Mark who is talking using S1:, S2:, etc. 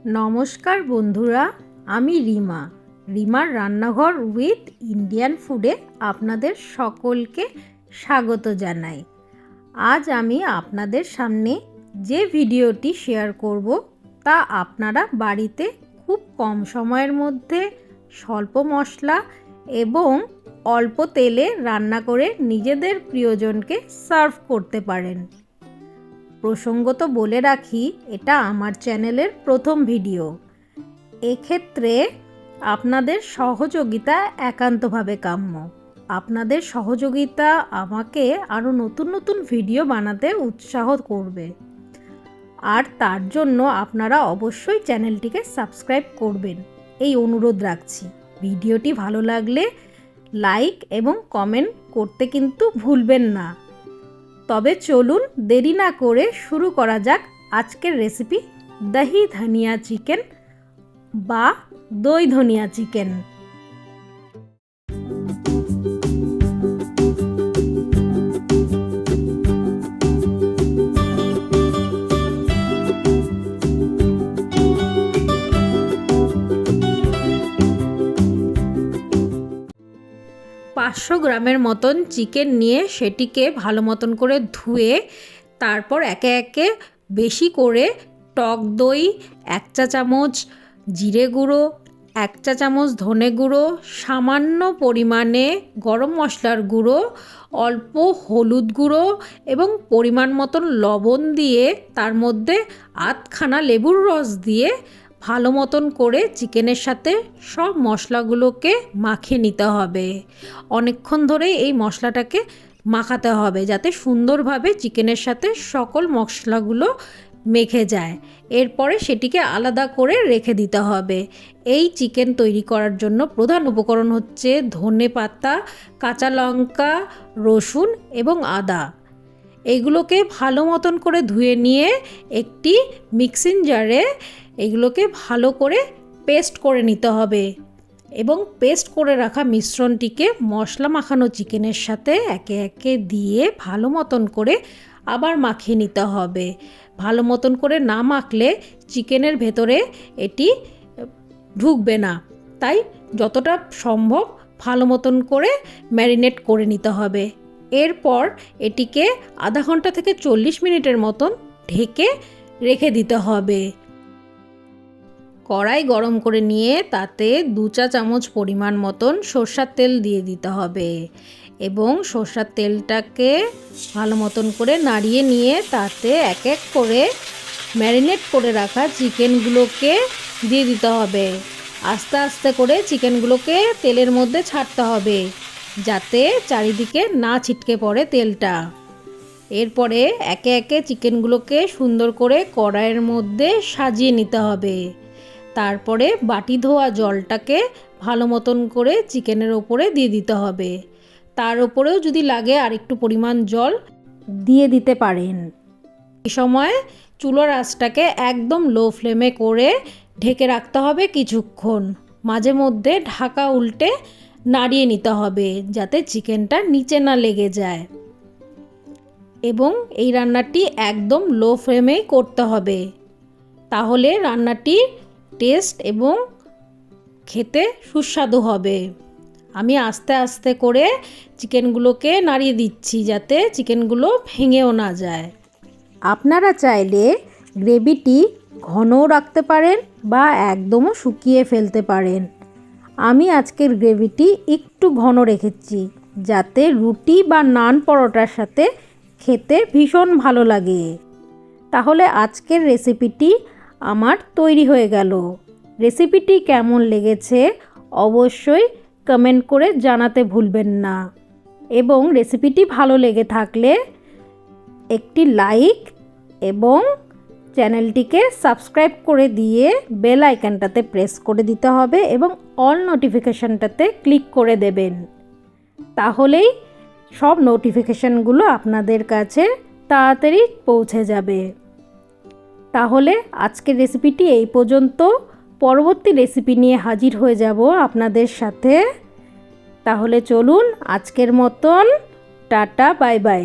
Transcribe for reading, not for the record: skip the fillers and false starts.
S1: নমস্কার বন্ধুরা, আমি রিমার রান্নাঘর উইথ ইন্ডিয়ান ফুডে আপনাদের সকলকে স্বাগত জানাই। আজ আমি আপনাদের সামনে যে ভিডিওটি শেয়ার করব তা আপনারা বাড়িতে খুব কম সময়ের মধ্যে স্বল্প মশলা এবং অল্প তেলে রান্না করে নিজেদের প্রিয়জনকে সার্ভ করতে পারেন। প্রসঙ্গত বলে রাখি, এটা আমার চ্যানেলের প্রথম ভিডিও। এক্ষেত্রে আপনাদের সহযোগিতা একান্তভাবে কাম্য। আপনাদের সহযোগিতা আমাকে আরও নতুন নতুন ভিডিও বানাতে উৎসাহ করবে, আর তার জন্য আপনারা অবশ্যই চ্যানেলটিকে সাবস্ক্রাইব করবেন এই অনুরোধ রাখছি। ভিডিওটি ভালো লাগলে লাইক এবং কমেন্ট করতে কিন্তু ভুলবেন না। তবে চলুন দেরি না করে শুরু করা যাক আজকের রেসিপি দহি ধনিয়া চিকেন বা দই ধনিয়া চিকেন। 500 গ্রামের মতন চিকেন নিয়ে সেটিকে ভালো মতন করে ধুয়ে তারপর একে একে বেশি করে টক দই 1 চা চামচ, জিরে গুঁড়ো 1 চা চামচ, ধনে গুঁড়ো, সামান্য পরিমাণে গরম মশলার গুঁড়ো, অল্প হলুদ গুঁড়ো এবং পরিমাণ মতন লবণ দিয়ে তার মধ্যে আধখানা লেবুর রস দিয়ে ভালো মতন করে চিকেনের সাথে সব মশলাগুলোকে মাখিয়ে নিতে হবে। অনেকক্ষণ ধরে এই মশলাটাকে মাখাতে হবে যাতে সুন্দরভাবে চিকেনের সাথে সকল মশলাগুলো মেখে যায়। এরপরে সেটিকে আলাদা করে রেখে দিতে হবে। এই চিকেন তৈরি করার জন্য প্রধান উপকরণ হচ্ছে ধনে পাতা, কাঁচা লঙ্কা, রসুন এবং আদা। এগুলোকে ভালো মতন করে ধুয়ে নিয়ে একটি মিক্সিং জারে এগুলোকে ভালো করে পেস্ট করে নিতে হবে এবং পেস্ট করে রাখা মিশ্রণটিকে মশলা মাখানো চিকেনের সাথে একে একে দিয়ে ভালো মতন করে আবার মাখিয়ে নিতে হবে। ভালো মতন করে না মাখলে চিকেনের ভেতরে এটি ঢুকবে না, তাই যতটা সম্ভব ভালো মতন করে ম্যারিনেট করে নিতে হবে। এরপর এটিকে আধা ঘন্টা থেকে 40 মিনিটের মতন ঢেকে রেখে দিতে হবে। কড়াই গরম করে নিয়ে তাতে 2 চা চামচ পরিমাণ মতন সরষের তেল দিয়ে দিতে হবে এবং সরষের তেলটাকে ভালো মতন করে নাড়িয়ে নিয়ে তাতে এক এক করে ম্যারিনেট করে রাখা চিকেনগুলোকে দিয়ে দিতে হবে। আস্তে আস্তে করে চিকেনগুলোকে তেলের মধ্যে ছাড়তে হবে যাতে চারিদিকে না ছিটকে পড়ে তেলটা। এরপরে একে একে চিকেনগুলোকে সুন্দর করে কড়াইয়ের মধ্যে সাজিয়ে নিতে হবে। তারপরে বাটি ধোয়া জলটাকে ভালো মতন করে চিকেনের ওপরে দিয়ে দিতে হবে। তার ওপরেও যদি লাগে আর একটু পরিমাণ জল দিয়ে দিতে পারেন। এই সময় চুলার আঁচটাকে একদম লো ফ্লেমে করে ঢেকে রাখতে হবে কিছুক্ষণ। মাঝে মধ্যে ঢাকা উল্টে নাড়িয়ে নিতে হবে যাতে চিকেনটা নিচে না লেগে যায় এবং এই রান্নাটি একদম লো ফ্লেমেই করতে হবে, তাহলে রান্নাটি টেস্ট এবং খেতে সুস্বাদু হবে। আমি আস্তে আস্তে করে চিকেনগুলোকে নাড়িয়ে দিচ্ছি যাতে চিকেনগুলো ভেঙেও না যায়। আপনারা চাইলে গ্রেভিটি ঘনও রাখতে পারেন বা একদমও শুকিয়ে ফেলতে পারেন। আমি আজকের গ্রেভিটি একটু ঘন রেখেছি যাতে রুটি বা নান পরোটার সাথে খেতে ভীষণ ভালো লাগে। তাহলে আজকের রেসিপিটি আমার তৈরি হয়ে গেল। রেসিপিটি কেমন লেগেছে অবশ্যই কমেন্ট করে জানাতে ভুলবেন না এবং রেসিপিটি ভালো লেগে থাকলে একটি লাইক এবং চ্যানেলটিকে সাবস্ক্রাইব করে দিয়ে বেল আইকনটাতে প্রেস করে দিতে হবে এবং অল নোটিফিকেশনটাতে ক্লিক করে দেবেন। তাহলেই সব নোটিফিকেশনগুলো আপনাদের কাছে তাড়াতাড়ি পৌঁছে যাবে। তাহলে আজকের রেসিপিটি এই পর্যন্ত। পরবর্তী রেসিপি নিয়ে হাজির হয়ে যাব আপনাদের সাথে। তাহলে চলুন আজকের মতন টাটা, বাই বাই।